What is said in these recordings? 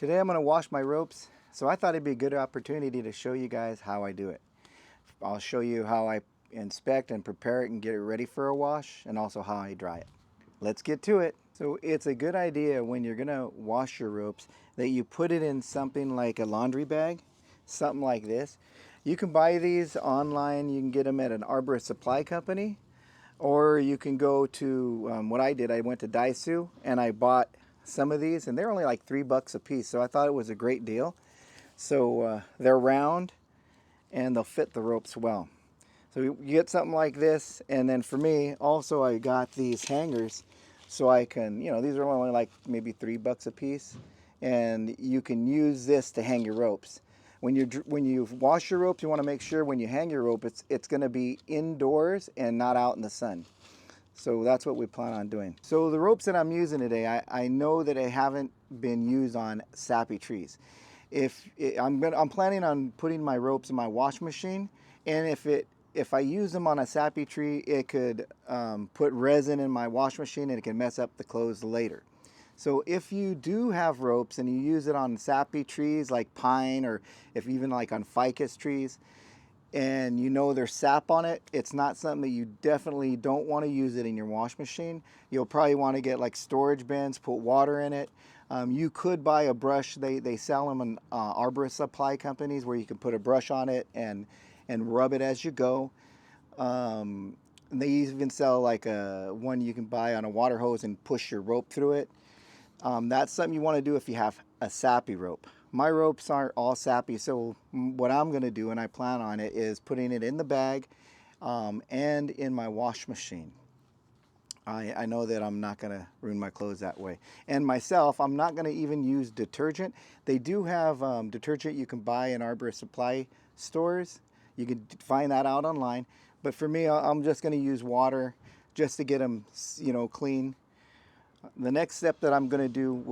Today I'm going to wash my ropes, so I thought it'd be a good opportunity to show you guys how I do it. I'll show you how I inspect and prepare it and get it ready for a wash, and also how I dry it. Let's get to it. So it's a good idea when you're going to wash your ropes that you put it in something like a laundry bag, something like this. You can buy these online, you can get them at an arborist supply company, or you can go to, what I did, I went to Daisu and I bought some of these, and they're only like $3 a piece, so I thought it was a great deal. So they're round and they'll fit the ropes well. So you get something like this, and then for me also I got these hangers so I can, these are only like maybe $3 a piece, and you can use this to hang your ropes. When you wash your ropes, you want to make sure when you hang your rope it's going to be indoors and not out in the sun. So that's what we plan on doing. So the ropes that I'm using today, I know that they haven't been used on sappy trees. I'm planning on putting my ropes in my wash machine, and if I use them on a sappy tree, it could put resin in my wash machine and it can mess up the clothes later. So if you do have ropes and you use it on sappy trees like pine, or if even like on ficus trees, and you know there's sap on it, it's not something that you definitely don't want to use it in your wash machine. You'll probably want to get like storage bins, put water in it. You could buy a brush. They sell them in arborist supply companies where you can put a brush on it and rub it as you go. They even sell like one you can buy on a water hose and push your rope through it. That's something you want to do if you have a sappy rope. My ropes aren't all sappy, so what I'm going to do, and I plan on it, is putting it in the bag and in my wash machine. I know that I'm not going to ruin my clothes that way. And myself, I'm not going to even use detergent. They do have detergent you can buy in arborist supply stores. You can find that out online. But for me, I'm just going to use water just to get them, clean. The next step that I'm going to do,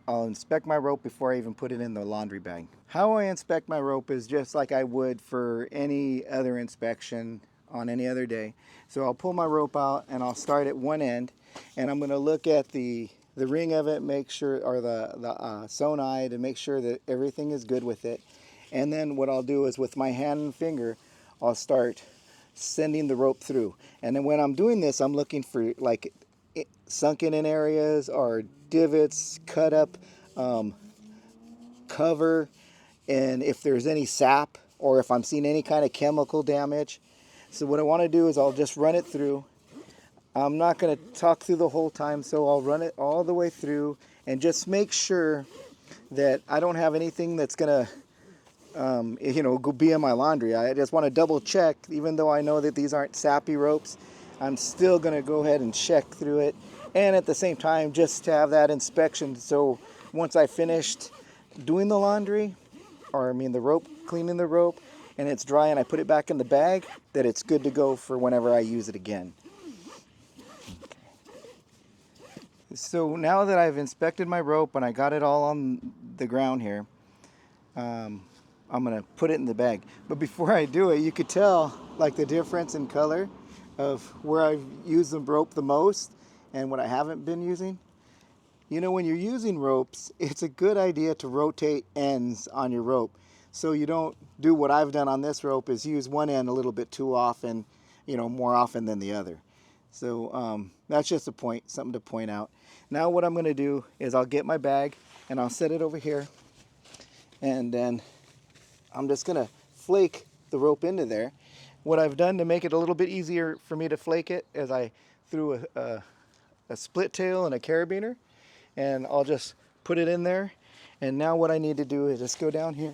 I'll inspect my rope before I even put it in the laundry bag. How I inspect my rope is just like I would for any other inspection on any other day. So I'll pull my rope out and I'll start at one end, and I'm going to look at the ring of it, make sure, or the sewn eye, to make sure that everything is good with it. And then what I'll do is with my hand and finger, I'll start sending the rope through. And then when I'm doing this, I'm looking for like sunken in areas or divots, cut up cover, and if there's any sap or if I'm seeing any kind of chemical damage. So what I want to do is I'll just run it through. I'm not going to talk through the whole time, so I'll run it all the way through and just make sure that I don't have anything that's going to go be in my laundry. I just want to double check, even though I know that these aren't sappy ropes. I'm still going to go ahead and check through it, and at the same time just to have that inspection, so once I finished doing the laundry, the rope, cleaning the rope, and it's dry and I put it back in the bag, that it's good to go for whenever I use it again. So now that I've inspected my rope and I got it all on the ground here, I'm going to put it in the bag. But before I do it, you could tell like the difference in color of where I've used the rope the most and what I haven't been using. When you're using ropes, it's a good idea to rotate ends on your rope, so you don't do what I've done on this rope, is use one end a little bit too often, more often than the other. So that's just something to point out. Now what I'm going to do is I'll get my bag and I'll set it over here, and then I'm just going to flake the rope into there. What I've done to make it a little bit easier for me to flake it is I threw a split tail and a carabiner, and I'll just put it in there. And now what I need to do is just go down here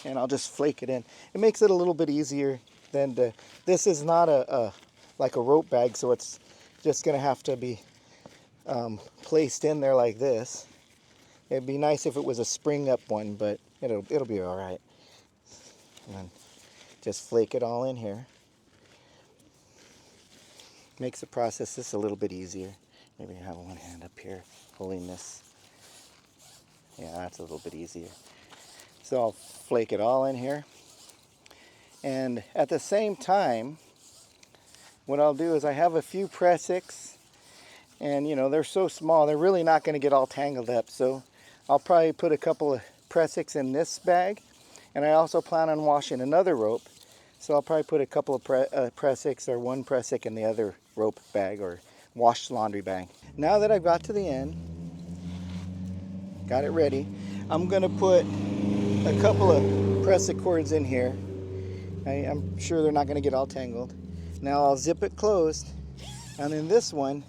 and I'll just flake it in. It makes it a little bit easier than this is not like a rope bag, so it's just going to have to be placed in there like this. It'd be nice if it was a spring up one, but it'll be all right. And then just flake it all in here. Makes the process just a little bit easier. Maybe I have one hand up here holding this. Yeah, that's a little bit easier. So I'll flake it all in here. And at the same time, what I'll do is I have a few press sticks, and they're so small, they're really not going to get all tangled up. So I'll probably put a couple of Pressics in this bag, and I also plan on washing another rope. So I'll probably put a couple of Pressics or one Pressic in the other rope bag or washed laundry bag. Now that I've got to the end, got it ready, I'm gonna put a couple of Pressic cords in here. I'm sure they're not gonna get all tangled. Now I'll zip it closed, and in this one,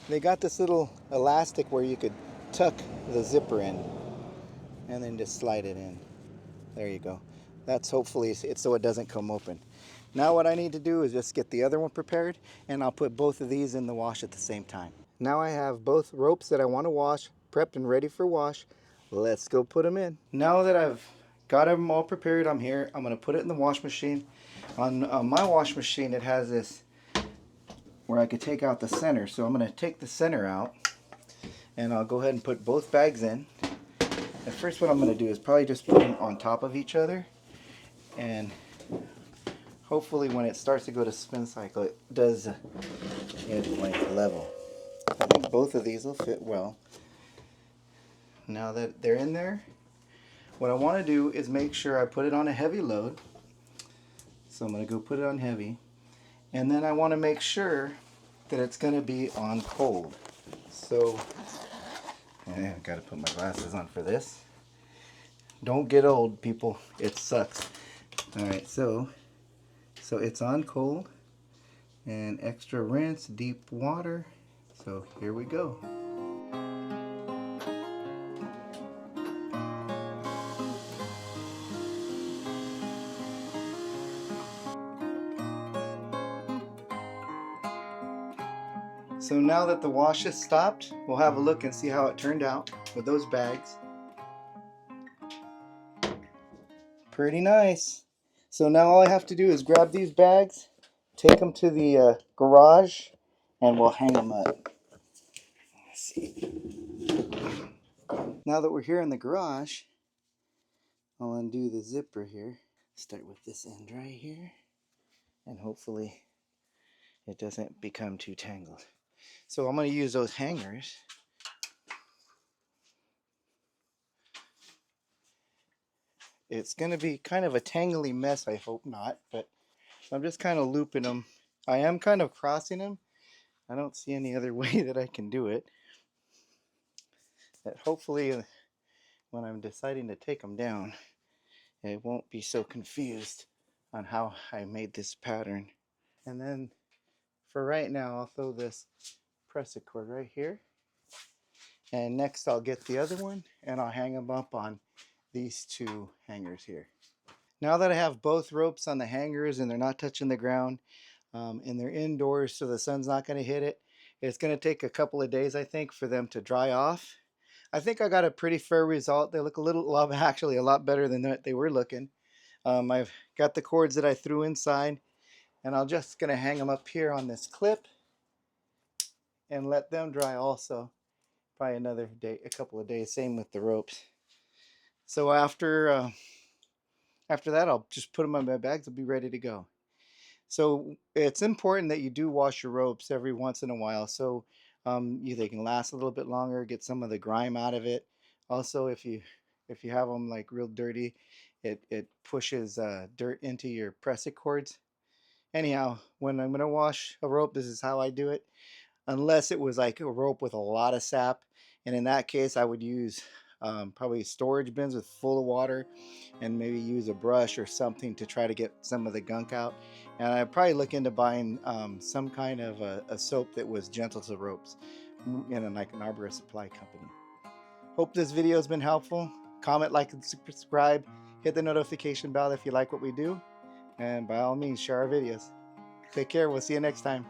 they got this little elastic where you could tuck the zipper in and then just slide it in. There you go. That's hopefully it's so it doesn't come open. Now what I need to do is just get the other one prepared, and I'll put both of these in the wash at the same time. Now I have both ropes that I want to wash prepped and ready for wash. Let's go put them in. Now that I've got them all prepared, I'm here. I'm going to put it in the wash machine. On my wash machine, it has this where I could take out the center. So I'm going to take the center out, and I'll go ahead and put both bags in. The first what I'm going to do is probably just put them on top of each other, and hopefully when it starts to go to spin cycle, it does it like level. I think both of these will fit well. Now that they're in there, what I want to do is make sure I put it on a heavy load. So I'm going to go put it on heavy, and then I want to make sure that it's going to be on cold. So I've got to put my glasses on for this. Don't get old, people. It sucks. Alright, so it's on cold and extra rinse, deep water. So here we go. So now that the wash is stopped, we'll have a look and see how it turned out with those bags. Pretty nice. So now all I have to do is grab these bags, take them to the garage, and we'll hang them up. Let's see. Now that we're here in the garage, I'll undo the zipper here. Start with this end right here, and hopefully it doesn't become too tangled. So I'm going to use those hangers. It's going to be kind of a tangly mess, I hope not, but I'm just kind of looping them. I am kind of crossing them. I don't see any other way that I can do it. That hopefully when I'm deciding to take them down, it won't be so confused on how I made this pattern. And then for right now, I'll throw this press-it cord right here. And next I'll get the other one and I'll hang them up on these two hangers here. Now that I have both ropes on the hangers and they're not touching the ground, and they're indoors so the sun's not going to hit it, it's going to take a couple of days, I think, for them to dry off. I think I got a pretty fair result. They look actually a lot better than they were looking. I've got the cords that I threw inside, and I'm just going to hang them up here on this clip and let them dry also. Probably another day, a couple of days. Same with the ropes. So after that, I'll just put them on my bags. They'll be ready to go. So it's important that you do wash your ropes every once in a while, so they can last a little bit longer, get some of the grime out of it. Also, if you have them like real dirty, it pushes dirt into your press-it cords. Anyhow, when I'm gonna wash a rope, this is how I do it. Unless it was like a rope with a lot of sap, and in that case I would use probably storage bins with full of water, and maybe use a brush or something to try to get some of the gunk out. And I'd probably look into buying some kind of a soap that was gentle to ropes, like an arborist supply company. Hope this video has been helpful. Comment, like, and subscribe. Hit the notification bell if you like what we do, and by all means share our videos. Take care. We'll see you next time.